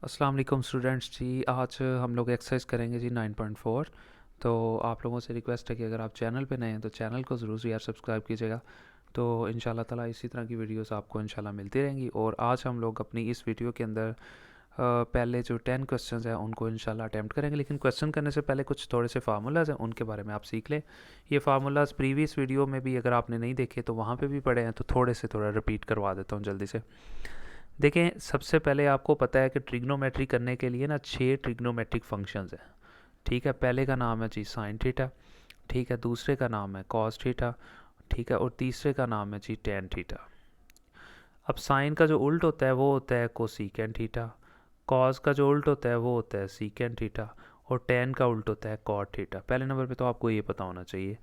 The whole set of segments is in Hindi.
अस्सलाम वालेकुम स्टूडेंट्स जी। आज हम लोग एक्सरसाइज करेंगे जी 9.4। तो आप लोगों से रिक्वेस्ट है कि अगर आप चैनल पे नए हैं तो चैनल को ज़रूर से यार सब्सक्राइब कीजिएगा। तो इंशाल्लाह ताला इसी तरह की वीडियोस आपको इंशाल्लाह मिलती रहेंगी। और आज हम लोग अपनी इस वीडियो के अंदर पहले जो 10 क्वेश्चंस हैं उनको इंशाल्लाह अटैम्प्ट करेंगे। लेकिन क्वेश्चन करने से पहले कुछ थोड़े से फार्मूलाज हैं, उनके बारे में आप सीख लें। ये फार्मूलाज प्रीवियस वीडियो में भी अगर आपने नहीं देखे तो वहाँ पे भी पढ़े हैं, तो थोड़ा रिपीट करवा देता हूँ जल्दी से। देखें, सबसे पहले आपको पता है कि ट्रिग्नोमेट्री करने के लिए ना 6 ट्रिग्नोमेट्रिक फंक्शंस हैं। ठीक है, पहले का नाम है जी साइन थीटा। ठीक है, दूसरे का नाम है कॉस थीटा। ठीक है, और तीसरे का नाम है जी टेन थीटा। अब साइन का जो उल्ट होता है वो होता है कोसीकेंट थीटा। कॉस का जो उल्ट होता है वो होता है सीकेंट थीटा। और टेन का उल्ट होता है कॉट थीटा। पहले नंबर पे तो आपको ये पता होना चाहिए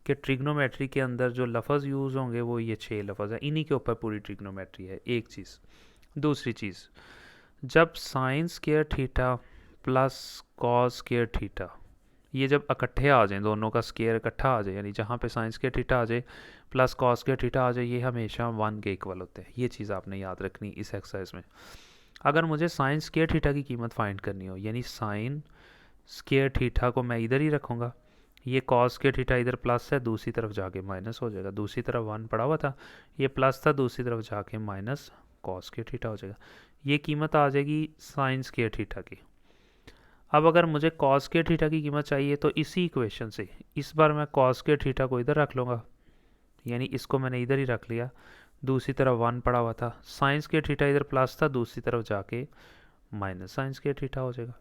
कि ट्रिग्नोमेट्री के अंदर जो लफज यूज़ होंगे वो ये 6 लफज हैं। इन्हीं के ऊपर पूरी ट्रिग्नोमेट्री है। एक चीज़। दूसरी चीज़, जब sine square theta plus cos square theta ये जब इकट्ठे आ जाएं, दोनों का स्केयर इकट्ठा आ जाए, यानी जहाँ पे साइन स्केयर थीटा आ जाए प्लस कॉस स्केयर थीटा आ जाए, ये हमेशा 1 के इक्वल होते हैं। ये चीज़ आपने याद रखनी इस एक्सरसाइज में। अगर मुझे साइन स्केयर थीटा की कीमत फाइंड करनी हो, यानी साइन स्केयर थीटा को मैं इधर ही रखूँगा, ये कॉस स्केयर थीटा इधर प्लस है, दूसरी तरफ जाके माइनस हो जाएगा। दूसरी तरफ 1 पड़ा हुआ था, ये प्लस था, दूसरी तरफ जाके माइनस कॉस स्केयर थीटा हो जाएगा। ये कीमत आ जाएगी साइन स्केयर थीटा की। अब अगर मुझे कॉस स्केयर थीटा की कीमत चाहिए तो इसी इक्वेशन से इस बार मैं कॉस स्केयर थीटा को इधर रख लूँगा, यानी इसको मैंने इधर ही रख लिया। दूसरी तरफ 1 पड़ा हुआ था, साइन स्केयर थीटा इधर प्लस था, दूसरी तरफ जाके माइनस साइन स्केयर थीटा हो जाएगा।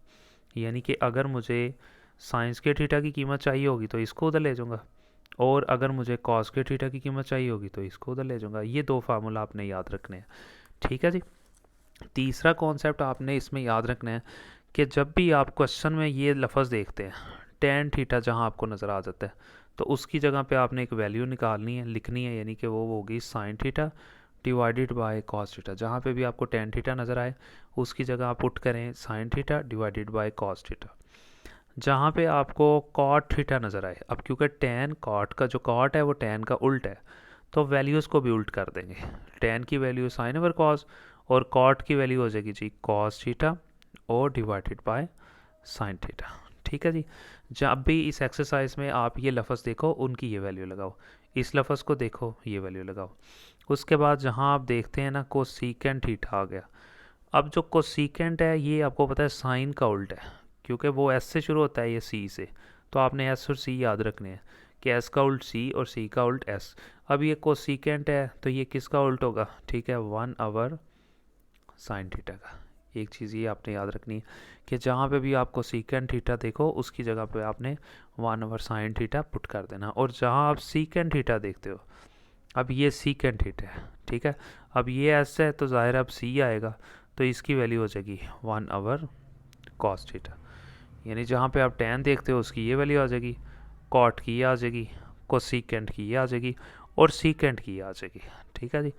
यानी कि अगर मुझे साइन स्केयर थीटा की कीमत चाहिए होगी तो इसको उधर ले जाऊँगा, और अगर मुझे कॉस स्केयर थीटा की कीमत चाहिए होगी तो इसको उधर ले जाऊँगा। ये दो फार्मूला आपने याद रखने हैं। ठीक है जी। तीसरा कॉन्सेप्ट आपने इसमें याद रखना है कि जब भी आप क्वेश्चन में ये लफ्ज़ देखते हैं टेन थीटा जहाँ आपको नज़र आ जाता है, तो उसकी जगह पे आपने एक वैल्यू निकालनी है, लिखनी है, यानी कि वो होगी sine theta divided by cos theta. जहाँ पे भी आपको टेन थीटा नज़र आए उसकी जगह आप पुट करें sine theta divided by cos theta. जहाँ पे आपको कॉट थीटा नज़र आए, अब क्योंकि टेन कॉट का जो कॉट है वो टेन का उल्ट है, तो वैल्यूज़ को भी उल्ट कर देंगे। टेन की वैल्यू साइन ओवर कॉस, और कॉट की वैल्यू हो जाएगी जी कॉस थीटा और डिवाइडेड बाय साइन थीटा। ठीक है जी। जब भी इस एक्सरसाइज में आप ये लफ्ज़ देखो उनकी ये वैल्यू लगाओ, इस लफ्ज़ को देखो ये वैल्यू लगाओ। उसके बाद जहाँ आप देखते हैं ना कोसीकेंट थीटा आ गया। अब जो कोसीकेंट है ये आपको पता है साइन का उल्ट है, क्योंकि वो एस से शुरू होता है, ये सी से। तो आपने एस और सी याद रखने हैं कि एस का उल्ट सी और सी का उल्ट एस। अब ये कोसीकेंट है तो ये किसका उल्ट होगा? ठीक है, 1 साइन थीटा का। एक चीज़ ये आपने याद रखनी है कि जहाँ पे भी आपको सीकेंट थीटा देखो उसकी जगह पे आपने 1/साइन थीटा पुट कर देना। और जहाँ आप सीकेंट थीटा देखते हो, अब ये सीकेंट थीटा है, ठीक है। अब ये ऐसे है तो ज़ाहिर अब सी आएगा, तो इसकी वैल्यू हो जाएगी 1/कॉस थीटा। यानी जहाँ पे आप टेन देखते हो उसकी ये वैल्यू आ जाएगी, कॉट की ये आ जाएगी, कोसीकेंट की ये आ जाएगी, और सीकेंट की ये आ जाएगी। ठीक है जी।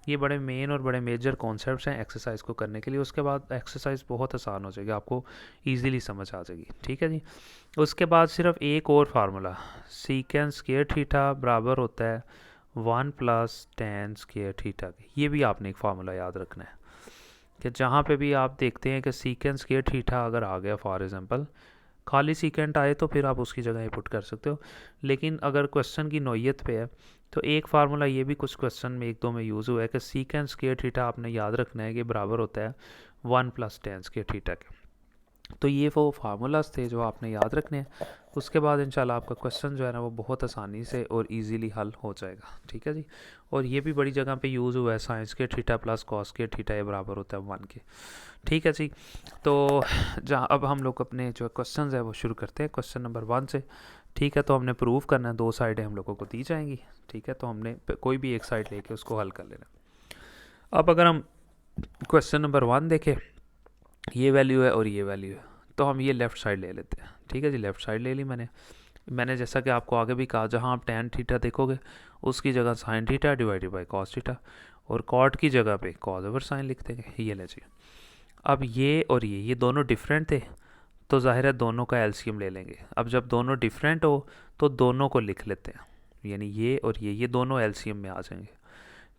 ये बड़े मेन और बड़े मेजर कॉन्सेप्ट्स हैं एक्सरसाइज को करने के लिए। उसके बाद एक्सरसाइज बहुत आसान हो जाएगी, आपको इजीली समझ आ जाएगी। ठीक है जी। उसके बाद सिर्फ एक और फार्मूला, सीकेंट स्केयर थीटा बराबर होता है 1 + tan स्केयर थीटा के। ये भी आपने एक फार्मूला याद रखना है कि जहाँ पे भी आप देखते हैं कि सीकेंट स्केयर थीटा अगर आ गया, फॉर एग्जांपल खाली सीकेंट आए तो फिर आप उसकी जगह ही पुट कर सकते हो। लेकिन अगर क्वेश्चन की नौयत पे है तो एक फार्मूला ये भी कुछ क्वेश्चन में एक दो में यूज़ हुआ है कि सीकेंट स्केयर थीटा आपने याद रखना है कि बराबर होता है 1 + tan स्केयर थीटा के। तो ये वो फार्मूलाज थे जो आपने याद रखने हैं। उसके बाद इंशाल्लाह आपका क्वेश्चन जो है ना वो बहुत आसानी से और इजीली हल हो जाएगा। ठीक है जी। और ये भी बड़ी जगह पे यूज़ हुआ है, साइंस के थीटा प्लस कॉस के थीटा ये बराबर होता है 1 के। ठीक है जी। तो जहाँ अब हम लोग अपने जो क्वेश्चन है वो शुरू करते हैं क्वेश्चन नंबर 1 से। ठीक है, तो हमने प्रूव करना है, 2 साइडें हम लोगों को दी जाएंगी। ठीक है, तो हमने कोई भी एक साइड लेके उसको हल कर लेना। अब अगर हम क्वेश्चन नंबर 1 देखें, ये वैल्यू है और ये वैल्यू है, तो हम ये लेफ़्ट साइड ले लेते हैं। ठीक है जी, लेफ़्ट साइड ले ली मैंने जैसा कि आपको आगे भी कहा, जहाँ आप टेन थीटा देखोगे उसकी जगह sine theta divided by cos theta, और कॉट की जगह पे कॉस ओवर साइन लिख देंगे। ये ले जी। अब ये और ये दोनों डिफरेंट थे, तो ज़ाहिर है दोनों का एलसीएम ले लेंगे। अब जब दोनों डिफरेंट हो तो दोनों को लिख लेते हैं, यानी ये और ये दोनों एलसीएम में आ जाएंगे।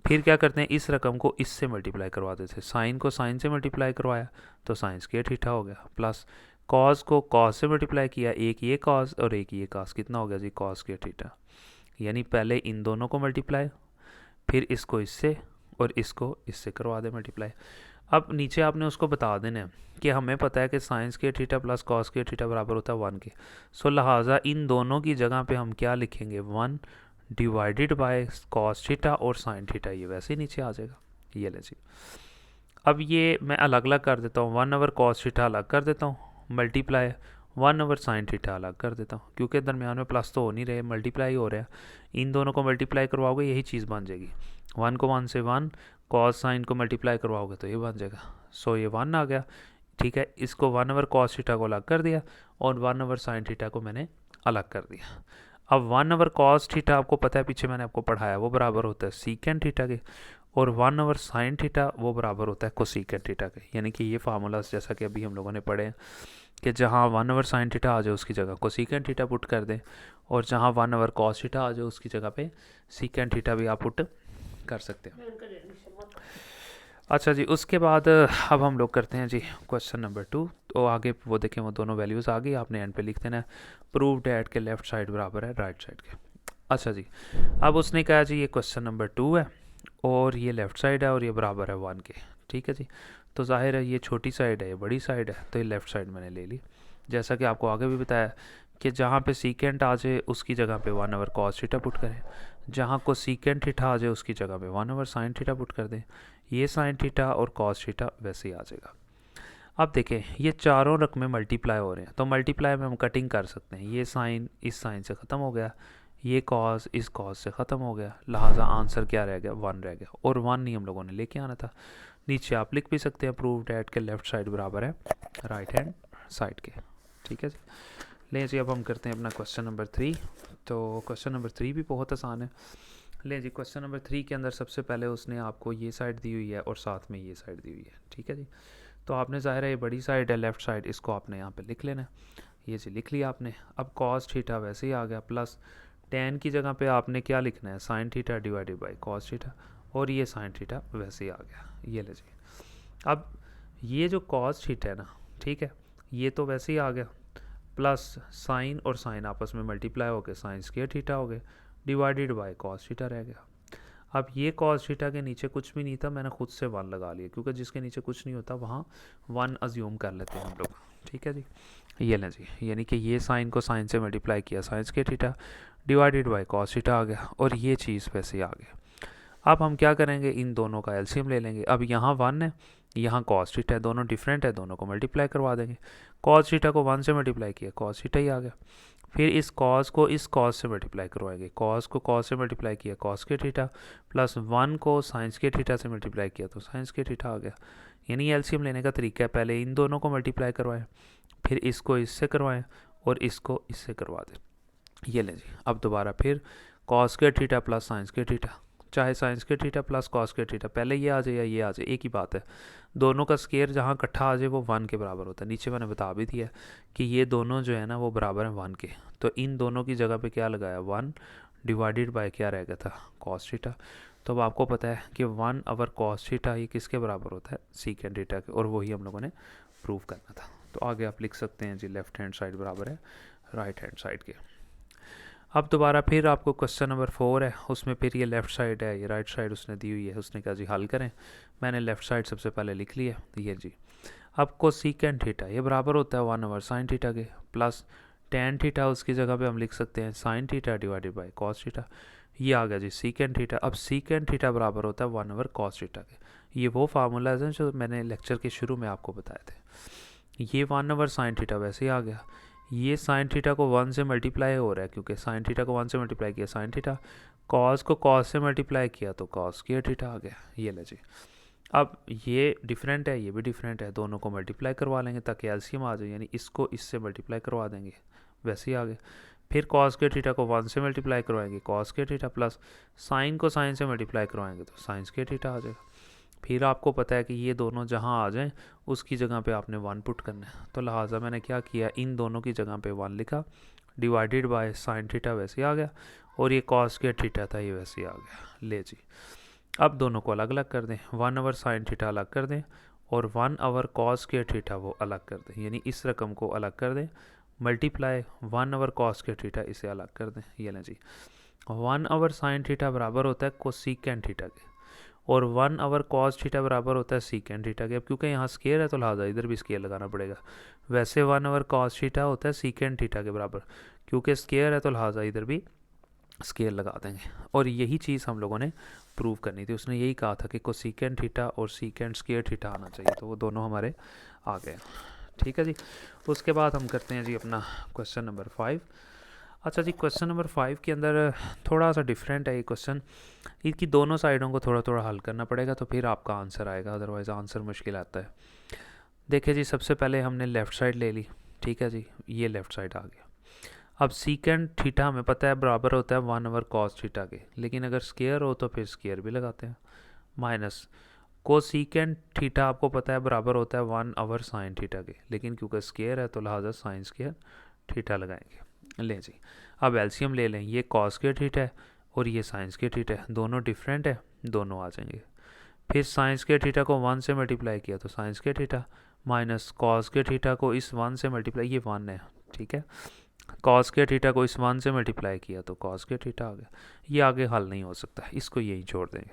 फिर क्या करते हैं, इस रकम को इससे मल्टीप्लाई करवा देते हैं। साइन को साइन से मल्टीप्लाई करवाया तो साइन स्क्वायर थीटा हो गया, प्लस कॉस को कॉस से मल्टीप्लाई किया, एक ये कॉस और एक ये कॉस, कितना हो गया जी, कॉस स्क्वायर थीटा। यानी पहले इन दोनों को मल्टीप्लाई, फिर इसको इससे और इसको इससे करवा दे मल्टीप्लाई। अब नीचे आपने उसको बता देना है कि हमें पता है कि sign square theta plus cos square theta बराबर होता है 1 के। सो लिहाजा इन दोनों की जगह पे हम क्या लिखेंगे, 1 डिवाइडेड बाय कॉस थीटा और साइन थीटा, ये वैसे ही नीचे आ जाएगा। ये ले जी। अब ये मैं अलग अलग कर देता हूँ, 1 ओवर कॉस थीटा अलग कर देता हूँ, मल्टीप्लाई 1 ओवर साइन थीटा अलग कर देता हूँ, क्योंकि दरमियान में प्लस तो हो नहीं रहे, मल्टीप्लाई हो रहा है। इन दोनों को मल्टीप्लाई करवाओगे यही चीज़ बन जाएगी, 1 को 1 से 1, कॉस साइन को मल्टीप्लाई करवाओगे तो ये बन जाएगा। सो ये 1 आ गया, ठीक है। इसको 1 ओवर कॉस थीटा को अलग कर दिया और 1 ओवर साइन थीटा को मैंने अलग कर दिया। अब 1 ओवर कॉस थीटा आपको पता है, पीछे मैंने आपको पढ़ाया, वो बराबर होता है सीकेंड थीटा के, और 1 ओवर साइन थीटा वो बराबर होता है कोसीकेंड थीटा के। यानी कि ये फार्मूलाज जैसा कि अभी हम लोगों ने पढ़े हैं कि जहाँ 1 ओवर साइन थीटा आ जाए उसकी जगह कोसीकेंड थीटा पुट कर दें, और जहाँ 1 ओवर कॉस थीटा आ जाए उसकी जगह पे सीकेंड थीटा भी आप पुट कर सकते हैं। अच्छा जी, उसके बाद अब हम लोग करते हैं जी क्वेश्चन नंबर 2। तो आगे वो देखें, वो दोनों वैल्यूज़ आ गई, आपने एंड पे लिख देना है प्रूव डैट के लेफ्ट साइड बराबर है राइट साइड के। अच्छा जी, अब उसने कहा जी ये क्वेश्चन नंबर 2 है और ये लेफ़्ट साइड है और ये बराबर है 1 के, ठीक है जी। तो जाहिर है ये छोटी साइड है, ये बड़ी साइड है, तो ये लेफ़्ट साइड मैंने ले ली। जैसा कि आपको आगे भी बताया कि जहाँ पे सीकेंट आ जाए उसकी जगह पे 1 ओवर कॉस थीटा पुट करें, जहाँ को सीकेंट थीटा आ जाए उसकी जगह पे 1 ओवर साइन थीटा पुट कर दें। ये साइन थीटा और कॉस थीटा वैसे ही आ जाएगा। अब देखें ये चारों रकमें मल्टीप्लाई हो रहे हैं, तो मल्टीप्लाई में हम कटिंग कर सकते हैं। ये साइन इस साइन से ख़त्म हो गया, ये कॉस इस कॉस से ख़त्म हो गया, लिहाजा आंसर क्या रह गया, 1 रह गया। और 1 नहीं हम लोगों ने लेके आना था। नीचे आप लिख भी सकते हैं प्रूव डैट के लेफ़्ट साइड बराबर है राइट हैंड साइड के, ठीक है जी। लें जी, अब हम करते हैं अपना क्वेश्चन नंबर 3। तो क्वेश्चन नंबर 3 भी बहुत आसान है। लें जी, क्वेश्चन नंबर 3 के अंदर सबसे पहले उसने आपको ये साइड दी हुई है और साथ में ये साइड दी हुई है, ठीक है जी। तो आपने ज़ाहिर है ये बड़ी साइड है लेफ़्ट साइड, इसको आपने यहाँ पे लिख लेना है। ये जी लिख लिया आपने। अब कॉस थीटा वैसे ही आ गया, प्लस टेन की जगह पे आपने क्या लिखना है, sine theta divided by cos theta, और ये साइन थीटा वैसे ही आ गया। ये ले जी। अब ये जो कॉस थीटा है ना, ठीक है, ये तो वैसे ही आ गया, प्लस साइन और साइन आपस में मल्टीप्लाई हो गए, साइन स्क्वायर थीटा हो गए, डिवाइडेड बाय कॉस थीटा रह गया। अब ये कॉस थीटा के नीचे कुछ भी नहीं था, मैंने खुद से 1 लगा लिया, क्योंकि जिसके नीचे कुछ नहीं होता वहाँ 1 अज्यूम कर लेते हैं हम लोग, ठीक है जी। ये लें जी, यानी कि ये साइन को साइन से मल्टीप्लाई किया, sine square theta divided by cos theta आ गया, और ये चीज़ वैसे ही आ गया। अब हम क्या करेंगे, इन दोनों का एलसीएम ले लेंगे। अब यहाँ 1 है, यहाँ कॉस थीटा है, दोनों डिफरेंट है, दोनों को मल्टीप्लाई करवा देंगे। कॉस थीटा को 1 से मल्टीप्लाई किया, कॉस थीटा ही आ गया। फिर इस कॉस को इस कॉस से मल्टीप्लाई करवाएंगे, कॉस को कॉस से मल्टीप्लाई किया, कॉस के थीटा, प्लस 1 को साइंस के थीटा से मल्टीप्लाई किया तो साइंस के थीटा आ गया। यानी एलसीएम लेने का तरीका है, पहले इन दोनों को मल्टीप्लाई करवाएं, फिर इसको इससे करवाएं और इसको इससे करवा दें। ये लें जी। अब दोबारा फिर कॉस के थीटा प्लस साइंस के थीटा, चाहे साइंस के थीटा प्लस कॉस के थीटा, पहले ये आ जाए या ये आ जाए एक ही बात है। दोनों का स्केयर जहाँ इकट्ठा आ जाए वो 1 के बराबर होता है। नीचे मैंने बता भी दिया कि ये दोनों जो है ना वो बराबर हैं 1 के, तो इन दोनों की जगह पे क्या लगाया, 1 डिवाइडेड बाय क्या रह गया था, कॉस थीटा। तो अब आपको पता है कि 1 ओवर कॉस थीटा ये किसके बराबर होता है, सीकेंड थीटा के, और वही हम लोगों ने प्रूव करना था। तो आगे आप लिख सकते हैं जी लेफ्ट हैंड साइड बराबर है राइट हैंड साइड के। अब दोबारा फिर आपको क्वेश्चन नंबर 4 है, उसमें फिर ये लेफ़्ट साइड है, ये राइट साइड उसने दी हुई है। उसने कहा जी हल करें, मैंने लेफ़्ट साइड सबसे पहले लिख लिया, ये जी। अब कोसेकेंड थीटा ये बराबर होता है 1 ओवर साइन थीटा के, प्लस टेन थीटा उसकी जगह पे हम लिख सकते हैं sine theta divided by cos theta. ये आ गया जी सीकेंड थीटा। अब सीकेंड थीटा बराबर होता है 1 ओवर कॉस थीटा के। ये वो फार्मूलाज हैं जो मैंने लेक्चर के शुरू में आपको बताए थे। ये 1 ओवर साइन थीटा वैसे ही आ गया, ये साइन थीटा को 1 से मल्टीप्लाई हो रहा है, क्योंकि साइन थीटा को 1 से मल्टीप्लाई किया साइन थीटा, कॉस को कॉस से मल्टीप्लाई किया तो कॉस स्क्वायर थीटा आ गया। ये ले जी। अब ये डिफरेंट है, ये भी डिफरेंट है, दोनों को मल्टीप्लाई करवा लेंगे ताकि एलसीएम आ जाए, यानी इसको इससे मल्टीप्लाई करवा देंगे, वैसे ही आ गए। फिर कॉस स्क्वायर थीटा को 1 से मल्टीप्लाई करवाएंगे, cos square theta, plus sign को साइन से मल्टीप्लाई करवाएंगे तो साइन स्क्वायर थीटा आ जाएगा। फिर आपको पता है कि ये दोनों जहाँ आ जाएं उसकी जगह पे आपने 1 पुट करना है, तो लिहाजा मैंने क्या किया, इन दोनों की जगह पे 1 लिखा, डिवाइडेड बाय साइन थीटा वैसे आ गया, और ये कॉस स्क्वायर थीटा था ये वैसे आ गया। ले जी। अब दोनों को अलग अलग कर दें, 1 आवर साइन थीटा अलग कर दें और 1 आवर कॉस के थीटा वो अलग कर दें, यानी इस रकम को अलग कर दें, मल्टीप्लाई 1 आवर कॉस के थीटा इसे अलग कर दें। ये लें जी, 1 आवर साइन थीटा बराबर होता है कोसिकेंट थीटा के और 1 आवर कॉस थीटा बराबर होता है सीकेंट थीटा के। अब क्योंकि यहाँ स्केयर है तो लिहाजा इधर भी स्केयर लगाना पड़ेगा। वैसे 1 आवर कॉस थीटा होता है सीकेंट थीटा के बराबर, क्योंकि स्केयर है तो लिहाजा इधर भी स्केयर लगा देंगे। और यही चीज़ हम लोगों ने प्रूव करनी थी। उसने यही कहा था कि कोसिकेंट थीटा और सीकेंट स्केयर थीटा आना चाहिए, तो वो दोनों हमारे आ गए। ठीक है जी। उसके बाद हम करते हैं जी अपना क्वेश्चन नंबर 5। अच्छा जी, क्वेश्चन नंबर 5 के अंदर थोड़ा सा डिफरेंट है ये क्वेश्चन। इसकी दोनों साइडों को थोड़ा थोड़ा हल करना पड़ेगा तो फिर आपका आंसर आएगा, अदरवाइज़ आंसर मुश्किल आता है। देखिए जी, सबसे पहले हमने लेफ़्ट साइड ले ली। ठीक है जी, ये लेफ़्ट साइड आ गया। अब सीकेंट थीटा हमें पता है बराबर होता है 1 आवर कॉस थीटा के, लेकिन अगर स्केयर हो तो फिर स्केयर भी लगाते हैं, माइनस कोसीकेंट थीटा आपको पता है बराबर होता है 1 आवर साइन थीटा के, लेकिन क्योंकि स्केयर है तो लिहाजा साइन स्केयर थीटा लगाएंगे। ले जी, अब एलसीएम ले लें, ये कॉस के थीटा है और ये साइंस के थीटा है, दोनों डिफरेंट है, दोनों आ जाएंगे। फिर साइंस के थीटा को 1 से मल्टीप्लाई किया तो साइंस के थीटा, माइनस कॉस के थीटा को इस 1 से मल्टीप्लाई, ये 1 है ठीक है, कॉस के थीटा को इस 1 से मल्टीप्लाई किया तो कॉस के थीटा आ गया। ये आगे हल नहीं हो सकता, इसको यही छोड़ देंगे।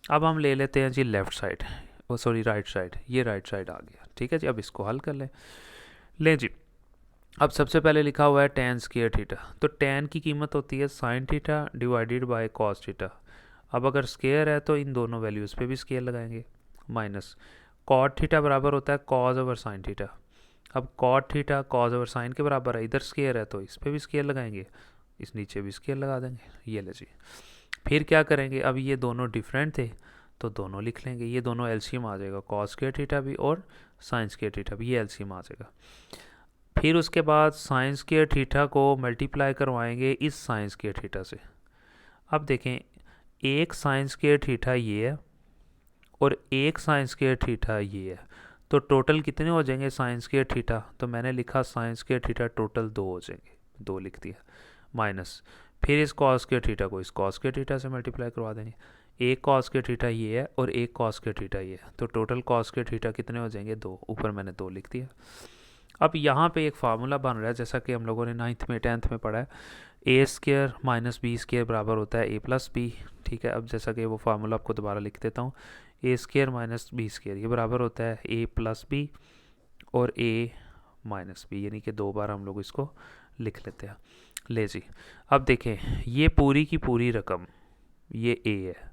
अब हम ले लेते हैं जी लेफ़्ट साइड, ओ सॉरी राइट साइड, ये राइट साइड आ गया। ठीक है जी, अब इसको हल कर लें जी। अब सबसे पहले लिखा हुआ है टेन स्केयर थीटा, तो टेन की कीमत होती है sine theta divided by cos theta. अब अगर स्केयर है तो इन दोनों वैल्यूज़ पे भी स्केयर लगाएंगे, माइनस कॉट थीटा बराबर होता है कॉज ओवर साइन थीटा। अब cot theta cos over sine के बराबर है, इधर स्केयर है तो इस पर भी स्केयर लगाएंगे, इस नीचे भी स्केयर लगा देंगे। ये ले जी, फिर क्या करेंगे, अब ये दोनों डिफरेंट थे तो दोनों लिख लेंगे, ये दोनों एलसीएम आ जाएगा, कॉस स्केयर थीटा भी और साइन स्केयर थीटा भी, ये एलसीएम आ जाएगा। फिर उसके बाद साइन स्केयर थीटा को मल्टीप्लाई करवाएंगे इस साइन स्केयर थीटा से। अब देखें, एक साइन स्केयर थीटा ये है और एक साइन स्केयर थीटा ये है, तो टोटल कितने हो जाएंगे साइन स्केयर थीटा, तो मैंने लिखा साइन स्केयर थीटा टोटल 2 हो जाएंगे, 2 लिख दिया, माइनस फिर इस कॉस स्केयर थीटा को इस कॉस स्केयर थीटा से मल्टीप्लाई करवा देंगे। एक कॉस स्केयर थीटा ये है और एक कॉस स्केयर थीटा ये है, तो टोटल कॉस स्केयर थीटा कितने हो जाएंगे 2, ऊपर मैंने 2 लिख दिया। अब यहाँ पे एक फार्मूला बन रहा है, जैसा कि हम लोगों ने 9th में 10th में पढ़ा है, ए स्केयर माइनस बी स्केयर बराबर होता है ए प्लस बी। ठीक है, अब जैसा कि वो फार्मूला आपको दोबारा लिख देता हूँ, ए स्केयर माइनस बी स्केयर ये बराबर होता है ए प्लस बी और ए माइनस बी, यानी कि 2 बार हम लोग इसको लिख लेते हैं। ले जी, अब देखें, ये पूरी की पूरी रकम ये ए है,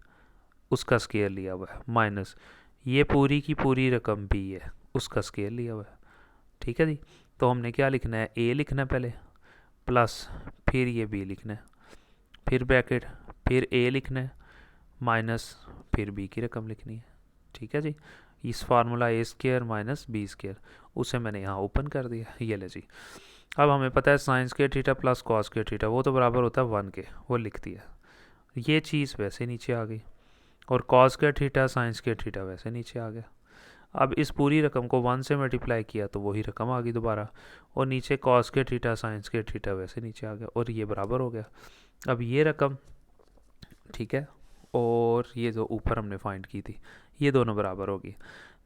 उसका स्केयर लिया हुआ है, माइनस ये पूरी की पूरी रकम बी है, उसका स्केयर लिया हुआ है। ठीक है जी, तो हमने क्या लिखना है, ए लिखना है पहले, प्लस फिर ये बी लिखना है, फिर ब्रैकेट, फिर ए लिखना है, माइनस फिर बी की रकम लिखनी है। ठीक है जी, इस फार्मूला ए स्केयर माइनस बी स्केयर उसे मैंने यहाँ ओपन कर दिया। ये ले जी, अब हमें पता है sine square theta plus cos square theta वो तो बराबर होता है 1 के, वो लिख दिया। ये चीज़ वैसे नीचे आ गई और cos square theta sine square theta वैसे नीचे आ गया। अब इस पूरी रकम को 1 से मल्टीप्लाई किया तो वही रकम आ गई दोबारा, और नीचे कॉस के थीटा साइन के थीटा वैसे नीचे आ गया और ये बराबर हो गया। अब ये रकम, ठीक है, और ये जो ऊपर हमने फाइंड की थी ये दोनों बराबर होगी।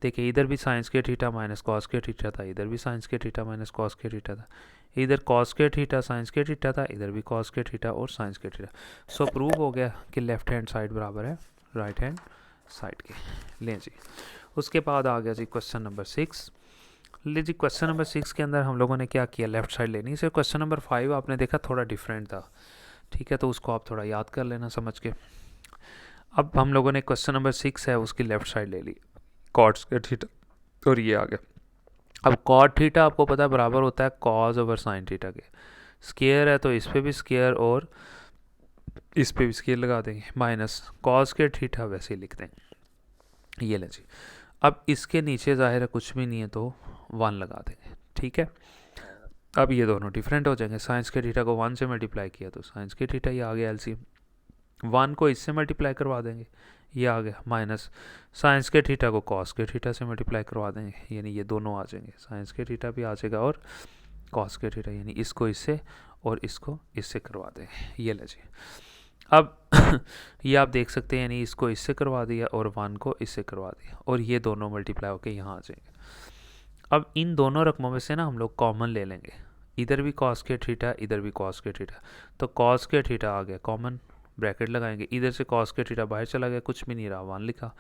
देखिए, इधर भी साइंस के थीटा माइनस कॉस के थीटा था, इधर भी साइंस के थीटा माइनस कॉस के थीटा था, इधर कॉस के थीटा साइंस के थीटा था, इधर भी कॉस के थीटा और साइंस के थीटा। सो प्रूव हो गया कि लेफ्ट हैंड साइड बराबर है राइट हैंड साइड के। लें जी, उसके बाद आ गया जी क्वेश्चन नंबर 6। ले जी, क्वेश्चन नंबर 6 के अंदर हम लोगों ने क्या किया, लेफ्ट साइड लेनी। सर क्वेश्चन नंबर 5 आपने देखा थोड़ा डिफरेंट था, ठीक है, तो उसको आप थोड़ा याद कर लेना समझ के। अब हम लोगों ने क्वेश्चन नंबर 6 है उसकी लेफ्ट साइड ले ली, कॉट के थीटा, और ये आ गया। अब कॉट थीटा आपको पता है बराबर होता है कॉज ओवर साइन थीटा के, स्केयर है तो इस पर भी स्केयर और इस पे भी स्केयर लगा देंगे, माइनस कॉज के थीटा वैसे ही लिख देंगे। ये ले जी, अब इसके नीचे जाहिर है कुछ भी नहीं है तो 1 लगा देंगे। ठीक है, अब ये दोनों डिफरेंट हो जाएंगे, साइंस के थीटा को 1 से मल्टीप्लाई किया तो साइंस के थीटा ये आ गया एलसीएम, 1 को इससे मल्टीप्लाई करवा देंगे ये आ गया, माइनस साइंस के थीटा को कॉस के थीटा से मल्टीप्लाई करवा देंगे, यानी ये दोनों आ जाएंगे, साइंस के थीटा भी आ जाएगा और कॉस के थीटा, यानी इसको इससे और इसको इससे करवा देंगे। ये ले जी, अब ये आप देख सकते हैं, यानी इसको इससे करवा दिया और 1 को इससे करवा दिया, और ये दोनों मल्टीप्लाई होकर यहाँ आ जाएंगे। अब इन दोनों रकमों में से ना हम लोग कॉमन ले लेंगे, इधर भी कॉस के थीटा, इधर भी कॉस के थीटा, तो कॉस के थीटा आ गया कॉमन, ब्रैकेट लगाएंगे, इधर से कॉस के थीटा बाहर चला गया, कुछ भी नहीं रहा, 1 लिखा,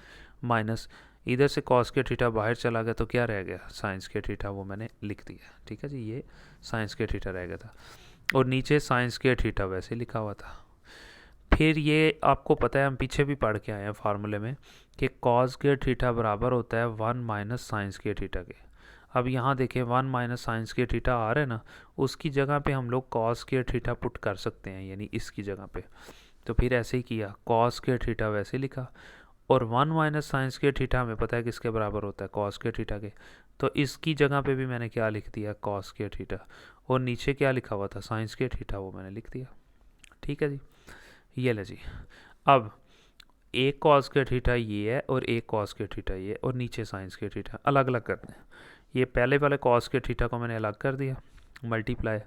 माइनस इधर से कॉस के थीटा बाहर चला गया तो क्या रह गया, साइंस के थीटा, वो मैंने लिख दिया। ठीक है जी, ये साइंस के थीटा रह गया था, और नीचे साइंस के थीटा वैसे लिखा हुआ था। फिर ये आपको पता है, हम पीछे भी पढ़ के आए हैं फार्मूले में कि कॉस के थीटा बराबर होता है 1 माइनस साइंस के थीटा के। अब यहाँ देखें 1 माइनस साइंस के थीटा आ रहा है ना, उसकी जगह पे हम लोग कॉस के थीटा पुट कर सकते हैं, यानी इसकी जगह पे। तो फिर ऐसे ही किया, कॉस के थीटा वैसे लिखा, और 1 माइनस साइंस के थीटा हमें पता है किसके बराबर होता है, कॉस के थीटा के, तो इसकी जगह पे भी मैंने क्या लिख दिया, कॉस के थीटा, और नीचे क्या लिखा हुआ था, साइंस के थीटा, वो मैंने लिख दिया। ठीक है जी, ये ले जी। अब एक कॉस के थीटा ये है और एक कॉस के थीटा ये, और नीचे साइंस के थीटा, अलग अलग करते हैं। ये पहले वाले कॉस के थीटा को मैंने अलग कर दिया, मल्टीप्लाई,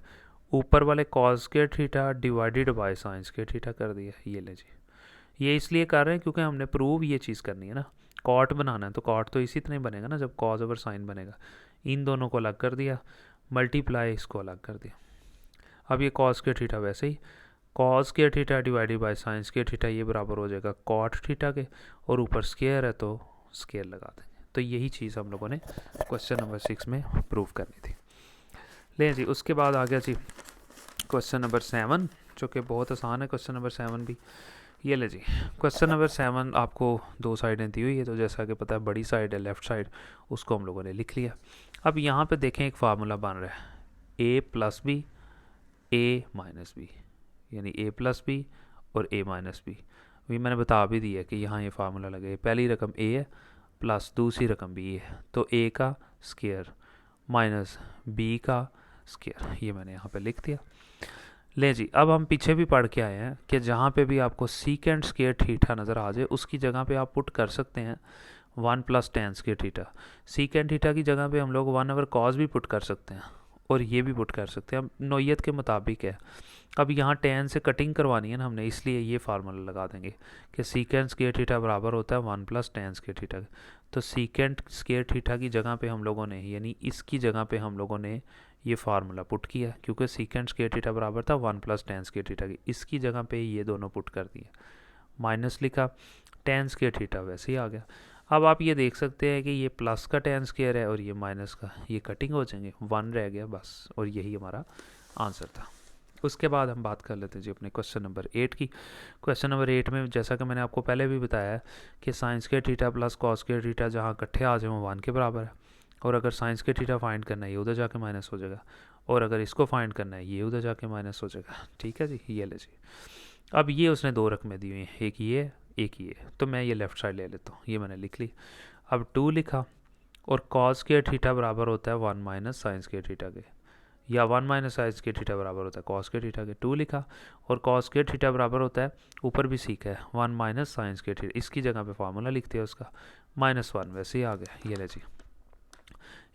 ऊपर वाले कॉस के थीटा डिवाइडेड बाय साइंस के थीटा कर दिया, ये ले जी। ये इसलिए कर रहे हैं क्योंकि हमने प्रूव ये चीज़ करनी है ना, कॉट बनाना है, तो कॉट तो इसी तरह ही बनेगा ना जब कॉस ओवर साइन बनेगा। इन दोनों को अलग कर दिया, मल्टीप्लाई इसको अलग कर दिया। अब ये कॉस के थीटा वैसे ही, कॉस के थीटा डिवाइडेड बाय साइंस के थीटा, ये बराबर हो जाएगा कॉट थीटा के, और ऊपर स्केयर है तो स्केयर लगा देंगे। तो यही चीज़ हम लोगों ने क्वेश्चन नंबर 6 में प्रूव करनी थी। लें जी, उसके बाद आ गया जी क्वेश्चन नंबर 7, जो कि बहुत आसान है क्वेश्चन नंबर 7 भी। ये ले जी, क्वेश्चन नंबर 7 आपको 2 साइडें दी हुई है, तो जैसा कि पता है बड़ी साइड है लेफ़्ट साइड, उसको हम लोगों ने लिख लिया। अब यहाँ पे देखें एक फार्मूला बन रहा है, a plus B, a minus B, यानी a प्लस बी और a माइनस बी। अभी मैंने बता भी दिया कि यहाँ ये फार्मूला लगे, पहली रकम a है प्लस दूसरी रकम b है, तो a का स्केयर माइनस b का स्केयर, ये मैंने यहाँ पे लिख दिया। ले जी, अब हम पीछे भी पढ़ के आए हैं कि जहाँ पे भी आपको सीकेंड स्केयर थीटा नज़र आ जाए, उसकी जगह पे आप पुट कर सकते हैं 1 plus tan square theta. Secant theta की जगह पे हम लोग 1 ओवर कॉस भी पुट कर सकते हैं, और ये भी पुट कर सकते हैं, अब नोयत के मुताबिक है। अब यहाँ टेन से कटिंग करवानी है ना हमने, इसलिए ये फार्मूला लगा देंगे कि सीकेंड स्केयर थीटा बराबर होता है 1 प्लस टेन स्केयर थीटा। तो सीकेंड स्केयर थीटा की जगह पे हम लोगों ने, यानी इसकी जगह पे हम लोगों ने ये फार्मूला पुट किया, क्योंकि सीकेंड स्केयर थीटा बराबर था 1 प्लस टेन स्केयर थीटा की, इसकी जगह पे ये दोनों पुट कर दिए, माइनस लिखा, टेन स्केयर थीटा वैसे ही आ गया। अब आप ये देख सकते हैं कि ये प्लस का टेन स्केयर है और ये माइनस का, ये कटिंग हो जाएंगे, 1 रह गया बस, और यही हमारा आंसर था। उसके बाद हम बात कर लेते हैं जी अपने क्वेश्चन नंबर 8 की। क्वेश्चन नंबर 8 में जैसा कि मैंने आपको पहले भी बताया है कि साइंस के थीटा प्लस कॉस के थीटा जहाँ इकट्ठे आ जाए वो 1 के बराबर है, और अगर साइंस के थीटा फाइंड करना है ये उधर जाके माइनस हो जाएगा, और अगर इसको फाइंड करना है ये उधर जाके माइनस हो जाएगा। ठीक है जी, ये ले जी। अब ये उसने 2 रकमें दी हुई हैं, एक ये एक ये, तो मैं ये लेफ़्ट साइड ले लेता हूँ, ये मैंने लिख ली। अब 2 लिखा, और कॉस के थीटा बराबर होता है 1 माइनस साइंस के थीटा के, या 1 माइनस साइंस के थीटा बराबर होता है कॉस के थीटा के। 2 लिखा, और कॉस के थीटा बराबर होता है, ऊपर भी सीखा है, 1 माइनस साइंस के थीटा, इसकी जगह पे फार्मूला लिखते हैं उसका -1, वैसे ही आ गया। ये ले जी,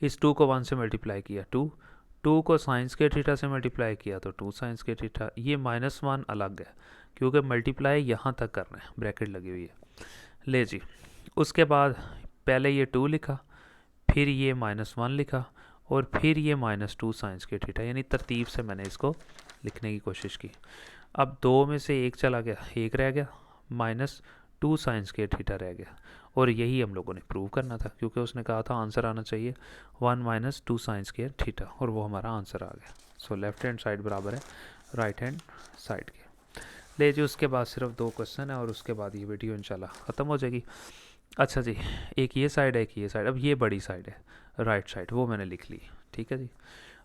इस 2 को 1 से मल्टीप्लाई किया, 2 को साइंस के थीटा से मल्टीप्लाई किया तो 2 साइंस के थीटा, ये -1 अलग है क्योंकि मल्टीप्लाई यहाँ तक कर रहे हैं, ब्रैकेट लगी हुई है। ले जी, उसके बाद पहले ये 2 लिखा, फिर ये -1 लिखा, और फिर ये -2 साइंस के थीटा, यानी तरतीब से मैंने इसको लिखने की कोशिश की। अब 2 में से 1 चला गया, 1 रह गया, -2 साइंस के थीटा रह गया, और यही हम लोगों ने प्रूव करना था, क्योंकि उसने कहा था आंसर आना चाहिए 1 - 2 साइंस के थीटा, और वो हमारा आंसर आ गया। सो लेफ्ट हैंड साइड बराबर है राइट हैंड साइड के। ले जी, उसके बाद सिर्फ 2 क्वेश्चन है और उसके बाद ये वीडियो इंशाल्लाह ख़त्म हो जाएगी। अच्छा जी, एक ये साइड है, एक ये साइड। अब ये बड़ी साइड है राइट साइड, वो मैंने लिख ली। ठीक है जी,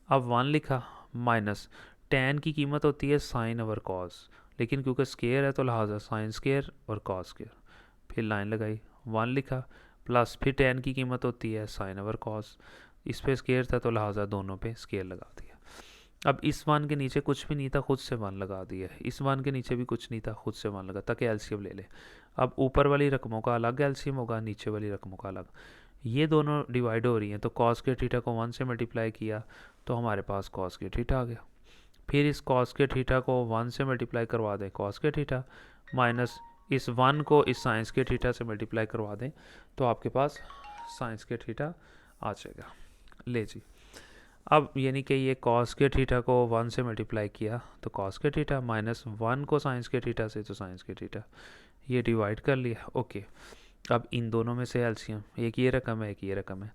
अब 1 लिखा, माइनस tan की कीमत होती है साइन ओवर कॉस, लेकिन क्योंकि स्केयर है तो लिहाजा साइन स्केयर और कॉस स्केयर, फिर लाइन लगाई, 1 लिखा, प्लस फिर tan की कीमत होती है साइन ओवर कॉस, इस पे स्केयर था तो लिहाजा दोनों पे स्केयर लगा दिया। अब इस 1 के नीचे कुछ भी नहीं था, खुद से 1 लगा दिया, इस 1 के नीचे भी कुछ नहीं था, खुद से 1 लगा, ताकि एलसीएम ले ले। अब ऊपर वाली रकमों का अलग एलसीएम होगा, नीचे वाली रकमों का अलग, ये दोनों डिवाइड हो रही हैं, तो कॉस के थीटा को 1 से मल्टीप्लाई किया तो हमारे पास कॉस के थीटा आ गया। फिर इस कॉस के थीटा को 1 से मल्टीप्लाई करवा दें कॉस के थीटा, माइनस इस 1 को इस साइंस के थीटा से मल्टीप्लाई करवा दें तो आपके पास साइंस के थीटा आ जाएगा। ले जी, अब यानी कि ये कॉस के थीटा को 1 से मल्टीप्लाई किया तो कॉस के थीटा, माइनस 1 को साइंस के थीटा से तो साइंस के थीटा, ये डिवाइड कर लिया। ओके, अब इन दोनों में से एलसीएम, एक ये रकम है एक ये रकम है,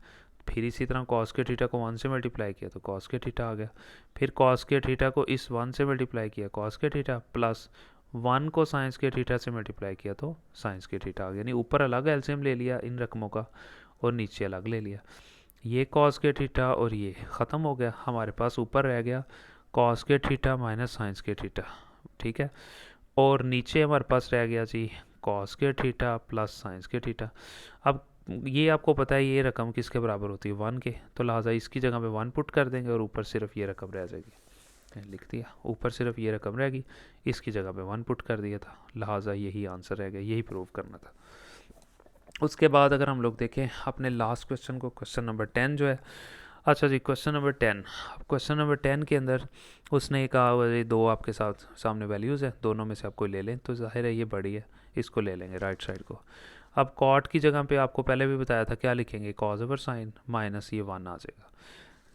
फिर इसी तरह कॉस के थीटा को 1 से मल्टीप्लाई किया तो कॉस के थीटा आ गया, फिर कॉस के थीटा को इस 1 से मल्टीप्लाई किया कॉस के थीटा, प्लस 1 को साइंस के थीटा से मल्टीप्लाई किया तो साइंस के थीटा आ गया। यानी ऊपर अलग एलसीएम ले लिया इन रकमों का और नीचे अलग ले लिया। ये कॉस के थीटा और ये ख़त्म हो गया, हमारे पास ऊपर रह गया कॉस के थीटा माइनस साइंस के थीटा, ठीक है। और नीचे हमारे पास रह गया जी कॉस के थीटा प्लस साइंस के थीटा। अब ये आपको पता है ये रकम किसके बराबर होती है 1 के, तो लिहाजा इसकी जगह पे 1 पुट कर देंगे और ऊपर सिर्फ ये रकम रह जाएगी। लिख दिया, ऊपर सिर्फ ये रकम रहेगी, इसकी जगह पे 1 पुट कर दिया था, लिहाजा यही आंसर रह गया, यही प्रूव करना था। उसके बाद अगर हम लोग देखें अपने लास्ट क्वेश्चन को, क्वेश्चन नंबर 10 जो है, अच्छा जी क्वेश्चन नंबर 10, क्वेश्चन नंबर 10 के अंदर उसने कहा ये दो आपके साथ सामने वैल्यूज़ है, दोनों में से आप कोई ले लें, तो जाहिर है ये बड़ी है, इसको ले लेंगे राइट साइड को। अब कॉट की जगह पे आपको पहले भी बताया था क्या लिखेंगे, कॉज ओवर साइन माइनस ये 1 आ जाएगा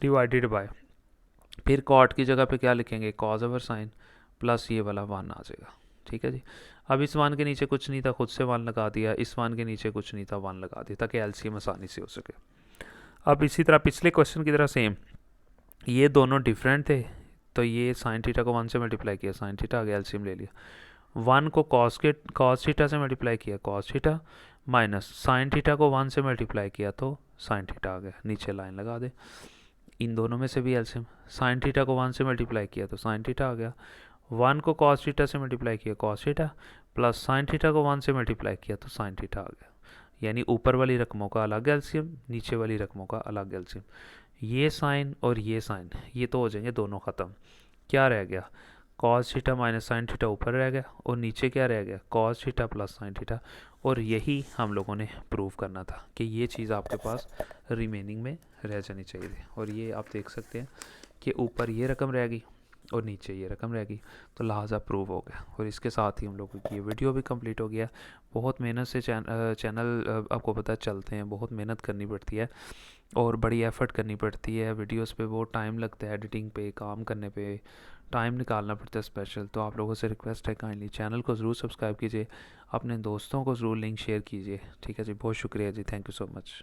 डिवाइडेड बाय, फिर कॉट की जगह पे क्या लिखेंगे, कॉज ओवर साइन प्लस ये वाला 1 आ जाएगा, ठीक है जी। अब इस 1 के नीचे कुछ नहीं था, खुद से 1 लगा दिया, इस 1 के नीचे कुछ नहीं था, 1 लगा दिया ताकि एलसीएम आसानी से हो सके। अब इसी तरह पिछले क्वेश्चन की तरह सेम, ये दोनों डिफरेंट थे तो ये साइन थीटा को 1 से मल्टीप्लाई किया साइन थीटा आ गया, एलसीएम ले लिया। 1 को कॉस थीटा से मल्टीप्लाई किया cos theta, minus sine theta को 1 से मल्टीप्लाई किया तो साइन थीटा आ गया, नीचे लाइन लगा दे। इन दोनों में से भी एलसीएम, साइन थीटा को 1 से मल्टीप्लाई किया तो साइन थीटा आ गया, 1 को कॉस थीटा से मल्टीप्लाई किया cos theta, plus sine theta को 1 से मल्टीप्लाई किया तो साइन थीटा आ गया। यानी ऊपर वाली रकमों का अलग एलसीएम, नीचे वाली रकमों का अलग एलसीएम। ये साइन और ये साइन ये तो हो जाएंगे दोनों ख़त्म, क्या रह गया, cos theta minus sine theta ऊपर रह गया और नीचे क्या रह गया, cos theta plus sine theta. और यही हम लोगों ने प्रूव करना था कि ये चीज़ आपके पास रिमेनिंग में रह जानी चाहिए थी। और ये आप देख सकते हैं कि ऊपर ये रकम रहेगी और नीचे ये रकम रहेगी, तो लिहाजा प्रूव हो गया। और इसके साथ ही हम लोगों की ये वीडियो भी कंप्लीट हो गया। बहुत मेहनत से चैनल आपको पता चलते हैं, बहुत मेहनत करनी पड़ती है और बड़ी एफ़र्ट करनी पड़ती है, वीडियोस पे बहुत टाइम लगता है, एडिटिंग पे काम करने पे टाइम निकालना पड़ता है स्पेशल। तो आप लोगों से रिक्वेस्ट है काइंडली चैनल को ज़रूर सब्सक्राइब कीजिए, अपने दोस्तों को ज़रूर लिंक शेयर कीजिए, ठीक है जी। बहुत शुक्रिया जी, थैंक यू सो मच।